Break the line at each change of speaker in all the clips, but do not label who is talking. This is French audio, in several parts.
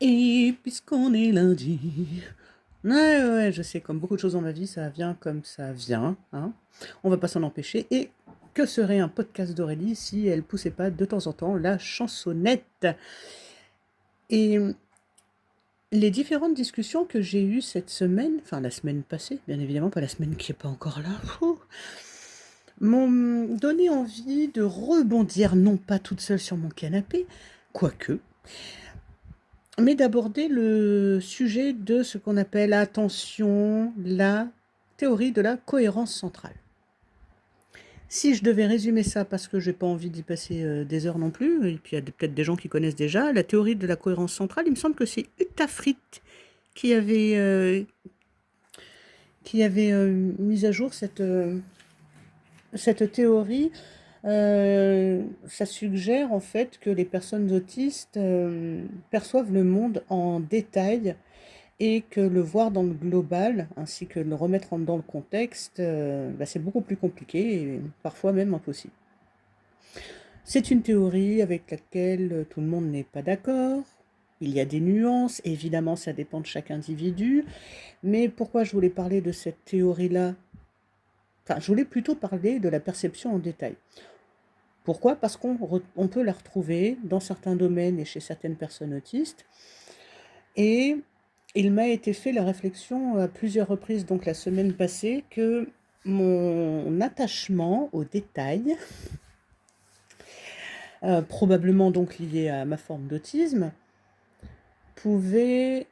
Et puisqu'on est lundi. Ouais, je sais, comme beaucoup de choses dans ma vie, ça vient comme ça vient, hein. On va pas s'en empêcher. Et que serait un podcast d'Aurélie si elle poussait pas de temps en temps la chansonnette? Et les différentes discussions que j'ai eues cette semaine, enfin la semaine passée, bien évidemment, pas la semaine qui est pas encore là, m'ont donné envie de rebondir, non pas toute seule sur mon canapé, quoique, mais d'aborder le sujet de ce qu'on appelle, attention, la théorie de la cohérence centrale. Si je devais résumer ça, parce que j'ai pas envie d'y passer des heures non plus, et puis il y a peut-être des gens qui connaissent déjà, la théorie de la cohérence centrale, il me semble que c'est Uta Frit qui avait mis à jour cette théorie. Ça suggère en fait que les personnes autistes perçoivent le monde en détail et que le voir dans le global, ainsi que le remettre dans le contexte, c'est beaucoup plus compliqué et parfois même impossible. C'est une théorie avec laquelle tout le monde n'est pas d'accord. Il y a des nuances, évidemment ça dépend de chaque individu, mais pourquoi je voulais parler de cette théorie-là? Enfin, je voulais plutôt parler de la perception en détail. Pourquoi? Parce qu'on peut la retrouver dans certains domaines et chez certaines personnes autistes. Et il m'a été fait la réflexion à plusieurs reprises, donc la semaine passée, que mon attachement aux détails, probablement donc lié à ma forme d'autisme, pouvait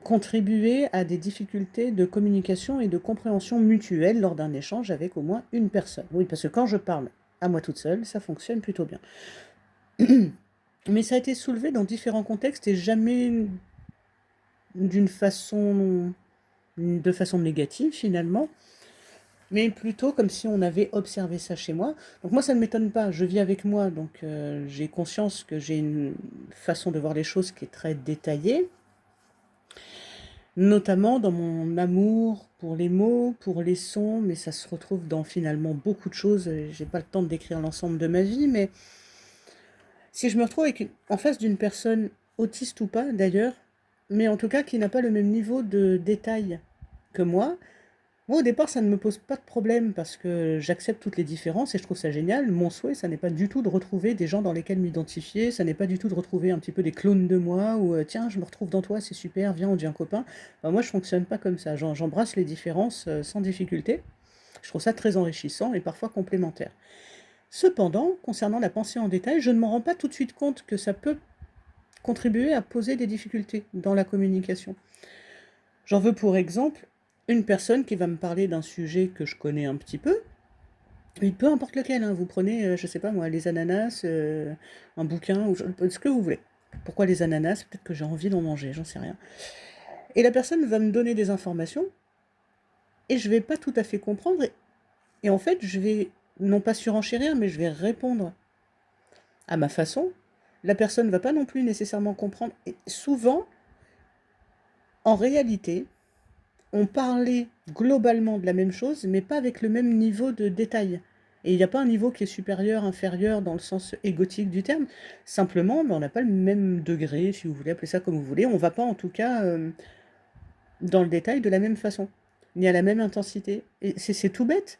contribuer à des difficultés de communication et de compréhension mutuelle lors d'un échange avec au moins une personne. Oui, parce que quand je parle à moi toute seule, ça fonctionne plutôt bien. Mais ça a été soulevé dans différents contextes et jamais de façon négative finalement, mais plutôt comme si on avait observé ça chez moi. Donc moi ça ne m'étonne pas, je vis avec moi, donc j'ai conscience que j'ai une façon de voir les choses qui est très détaillée, notamment dans mon amour pour les mots, pour les sons, mais ça se retrouve dans finalement beaucoup de choses. J'ai pas le temps de décrire l'ensemble de ma vie, mais si je me retrouve en face d'une personne autiste ou pas d'ailleurs, mais en tout cas qui n'a pas le même niveau de détail que moi au départ, ça ne me pose pas de problème parce que j'accepte toutes les différences et je trouve ça génial. Mon souhait, ça n'est pas du tout de retrouver des gens dans lesquels m'identifier, ça n'est pas du tout de retrouver un petit peu des clones de moi ou tiens, je me retrouve dans toi, c'est super, viens, on devient copain. Enfin, moi, je fonctionne pas comme ça. J'embrasse les différences sans difficulté. Je trouve ça très enrichissant et parfois complémentaire. Cependant, concernant la pensée en détail, je ne m'en rends pas tout de suite compte que ça peut contribuer à poser des difficultés dans la communication. J'en veux pour exemple une personne qui va me parler d'un sujet que je connais un petit peu, et peu importe lequel, hein, vous prenez, je sais pas moi, les ananas, un bouquin, ou ce que vous voulez. Pourquoi les ananas? Peut-être que j'ai envie d'en manger, j'en sais rien. Et la personne va me donner des informations, et je vais pas tout à fait comprendre, et en fait, je vais non pas surenchérir, mais je vais répondre à ma façon. La personne va pas non plus nécessairement comprendre. Et souvent, en réalité, on parlait globalement de la même chose, mais pas avec le même niveau de détail. Et il n'y a pas un niveau qui est supérieur, inférieur dans le sens égotique du terme. Simplement, on n'a pas le même degré, si vous voulez appeler ça comme vous voulez. On ne va pas en tout cas dans le détail de la même façon, ni à la même intensité. Et c'est tout bête,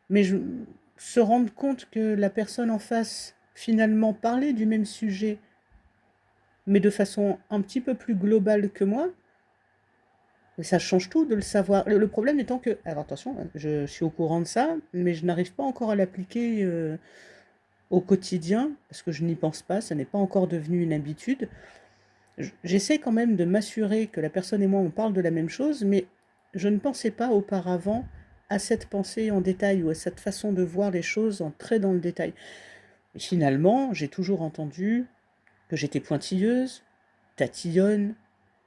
mais se rendre compte que la personne en face finalement parlait du même sujet, mais de façon un petit peu plus globale que moi, ça change tout de le savoir. Le problème étant que, alors attention, hein, je suis au courant de ça, mais je n'arrive pas encore à l'appliquer au quotidien, parce que je n'y pense pas, ça n'est pas encore devenu une habitude. J'essaie quand même de m'assurer que la personne et moi, on parle de la même chose, mais je ne pensais pas auparavant à cette pensée en détail ou à cette façon de voir les choses en très dans le détail. Et finalement, j'ai toujours entendu que j'étais pointilleuse, tatillonne.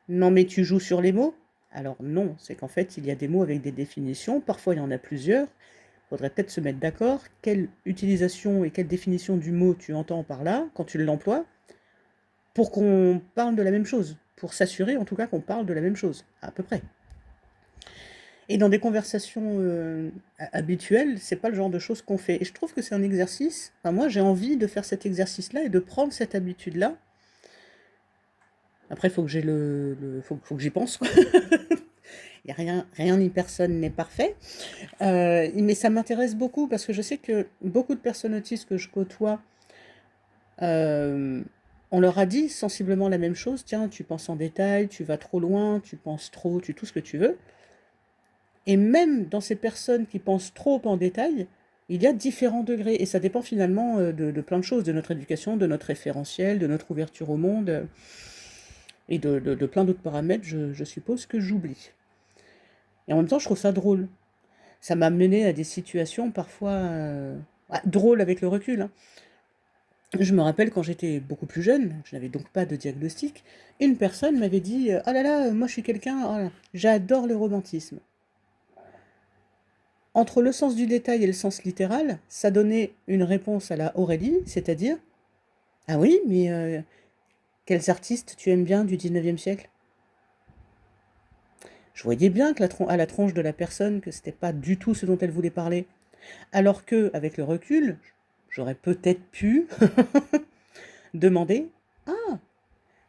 Non mais tu joues sur les mots? Alors non, c'est qu'en fait, il y a des mots avec des définitions, parfois il y en a plusieurs. Il faudrait peut-être se mettre d'accord, quelle utilisation et quelle définition du mot tu entends par là, quand tu l'emploies, pour qu'on parle de la même chose, pour s'assurer en tout cas qu'on parle de la même chose, à peu près. Et dans des conversations habituelles, c'est pas le genre de choses qu'on fait. Et je trouve que c'est un exercice, enfin moi j'ai envie de faire cet exercice-là et de prendre cette habitude-là, Après, il faut que j'ai faut que j'y pense, quoi. Il y a rien ni personne n'est parfait. Mais ça m'intéresse beaucoup parce que je sais que beaucoup de personnes autistes que je côtoie, euh, on leur a dit sensiblement la même chose. Tiens, tu penses en détail, tu vas trop loin, tu penses trop, tu tout ce que tu veux. Et même dans ces personnes qui pensent trop en détail, il y a différents degrés. Et ça dépend finalement de plein de choses, de notre éducation, de notre référentiel, de notre ouverture au monde et de plein d'autres paramètres, je suppose, que j'oublie. Et en même temps, je trouve ça drôle. Ça m'a mené à des situations parfois drôles avec le recul, hein. Je me rappelle quand j'étais beaucoup plus jeune, je n'avais donc pas de diagnostic, une personne m'avait dit ah là là, moi je suis quelqu'un, oh là, j'adore le romantisme. Entre le sens du détail et le sens littéral, ça donnait une réponse à la Aurélie, c'est-à-dire ah oui, mais quels artistes tu aimes bien du 19e siècle? Je voyais bien que à la tronche de la personne que c'était pas du tout ce dont elle voulait parler. Alors que, avec le recul, j'aurais peut-être pu demander ah,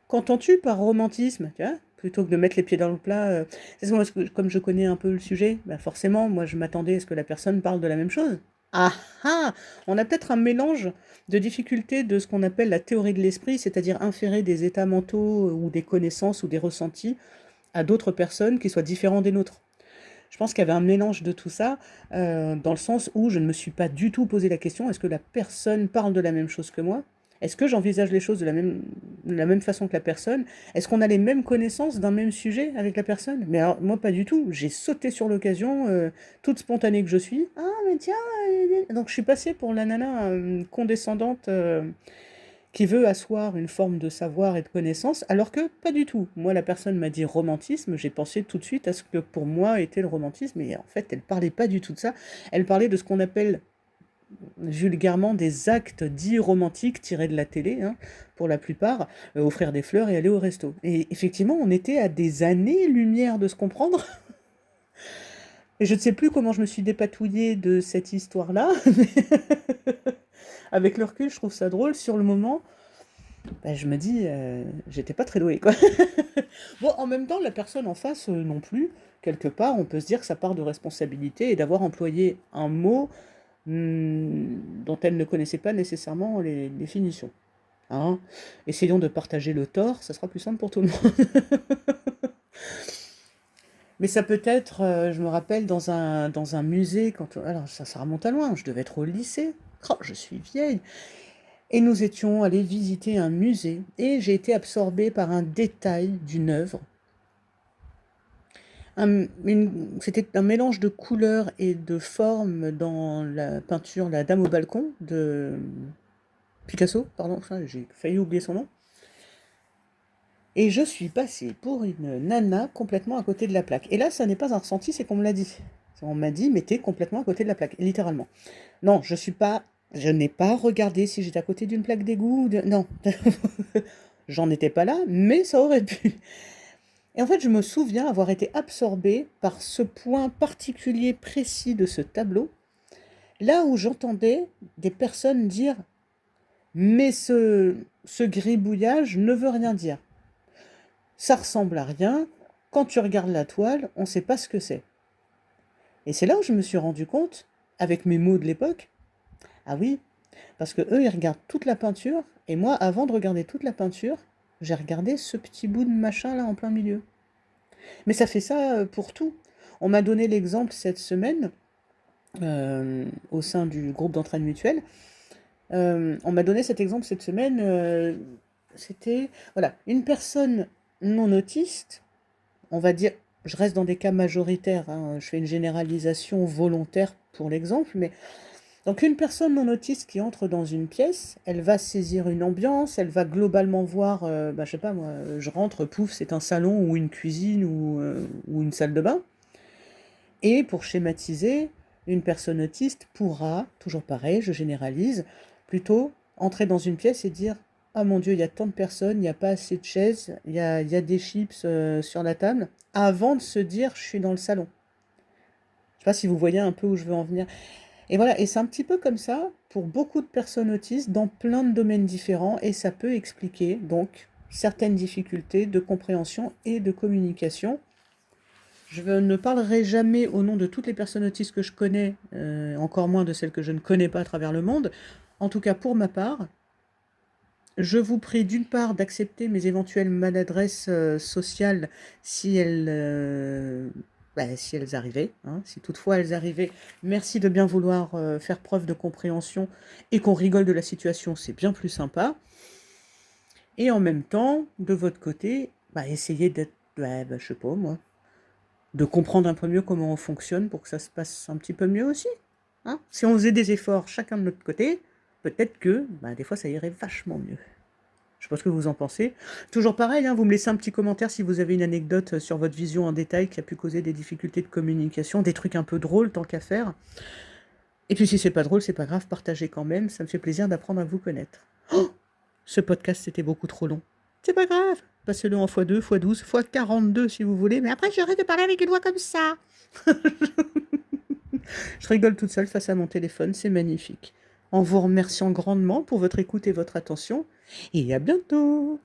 qu'entends-tu par romantisme, tu vois, plutôt que de mettre les pieds dans le plat. C'est moi, comme je connais un peu le sujet, bah forcément, moi je m'attendais à ce que la personne parle de la même chose. Ah ah, on a peut-être un mélange de difficultés de ce qu'on appelle la théorie de l'esprit, c'est-à-dire inférer des états mentaux ou des connaissances ou des ressentis à d'autres personnes qui soient différents des nôtres. Je pense qu'il y avait un mélange de tout ça, dans le sens où je ne me suis pas du tout posé la question, est-ce que la personne parle de la même chose que moi? Est-ce que j'envisage les choses de la même façon que la personne? Est-ce qu'on a les mêmes connaissances d'un même sujet avec la personne? Mais alors, moi, pas du tout. J'ai sauté sur l'occasion, toute spontanée que je suis. Ah, mais tiens, donc je suis passée pour la nana condescendante qui veut asseoir une forme de savoir et de connaissance, alors que pas du tout. Moi, la personne m'a dit romantisme, j'ai pensé tout de suite à ce que pour moi était le romantisme, et en fait, elle parlait pas du tout de ça. Elle parlait de ce qu'on appelle vulgairement des actes dits romantiques tirés de la télé, hein, pour la plupart, offrir des fleurs et aller au resto. Et effectivement, on était à des années-lumière de se comprendre. Et je ne sais plus comment je me suis dépatouillée de cette histoire-là, mais avec le recul, je trouve ça drôle. Sur le moment, bah, je me dis, j'étais pas très douée, quoi. Bon, en même temps, la personne en face non plus. Quelque part, on peut se dire que ça part de responsabilité et d'avoir employé un mot dont elle ne connaissait pas nécessairement les définitions. Hein. Essayons de partager le tort, ça sera plus simple pour tout le monde. Mais ça peut être, je me rappelle, dans un musée, alors ça remonte à loin, je devais être au lycée. Oh, je suis vieille. Et nous étions allés visiter un musée et j'ai été absorbée par un détail d'une œuvre. C'était un mélange de couleurs et de formes dans la peinture La Dame au balcon de Picasso, pardon, j'ai failli oublier son nom. Et je suis passée pour une nana complètement à côté de la plaque. Et là, ça n'est pas un ressenti, c'est qu'on me l'a dit. On m'a dit, mais t'es complètement à côté de la plaque, littéralement. Non, je n'ai pas regardé si j'étais à côté d'une plaque d'égout. Non, j'en étais pas là, mais ça aurait pu. Et en fait, je me souviens avoir été absorbée par ce point particulier précis de ce tableau, là où j'entendais des personnes dire mais ce gribouillage ne veut rien dire. Ça ressemble à rien. Quand tu regardes la toile, on ne sait pas ce que c'est. Et c'est là où je me suis rendu compte, avec mes mots de l'époque, ah oui, parce que eux, ils regardent toute la peinture, et moi, avant de regarder toute la peinture, j'ai regardé ce petit bout de machin là en plein milieu. Mais ça fait ça pour tout. On m'a donné l'exemple cette semaine, au sein du groupe d'entraide mutuelle. On m'a donné cet exemple cette semaine. C'était voilà, une personne non autiste, on va dire, je reste dans des cas majoritaires, hein, je fais une généralisation volontaire pour l'exemple, mais donc une personne non autiste qui entre dans une pièce, elle va saisir une ambiance, elle va globalement voir, je sais pas moi, je rentre, pouf, c'est un salon ou une cuisine ou une salle de bain. Et pour schématiser, une personne autiste pourra, toujours pareil, je généralise, plutôt entrer dans une pièce et dire ah mon Dieu, il y a tant de personnes, il n'y a pas assez de chaises, il y a des chips sur la table, avant de se dire je suis dans le salon. Je ne sais pas si vous voyez un peu où je veux en venir. Et voilà, et c'est un petit peu comme ça pour beaucoup de personnes autistes dans plein de domaines différents, et ça peut expliquer donc certaines difficultés de compréhension et de communication. Je ne parlerai jamais au nom de toutes les personnes autistes que je connais, encore moins de celles que je ne connais pas à travers le monde. En tout cas, pour ma part, je vous prie d'une part d'accepter mes éventuelles maladresses sociales si si elles arrivaient, hein, si toutefois elles arrivaient. Merci de bien vouloir faire preuve de compréhension et qu'on rigole de la situation, c'est bien plus sympa. Et en même temps, de votre côté, essayez d'être, je sais pas moi, de comprendre un peu mieux comment on fonctionne pour que ça se passe un petit peu mieux aussi. Hein, si on faisait des efforts chacun de notre côté, peut-être que des fois ça irait vachement mieux. Je sais pas ce que vous en pensez. Toujours pareil, hein, vous me laissez un petit commentaire si vous avez une anecdote sur votre vision en détail qui a pu causer des difficultés de communication, des trucs un peu drôles tant qu'à faire. Et puis si c'est pas drôle, c'est pas grave, partagez quand même, ça me fait plaisir d'apprendre à vous connaître. Oh, ce podcast c'était beaucoup trop long. C'est pas grave, passez-le en x2, x12, x42 si vous voulez, mais après j'arrête de parler avec une voix comme ça. Je rigole toute seule face à mon téléphone, c'est magnifique. En vous remerciant grandement pour votre écoute et votre attention, et à bientôt.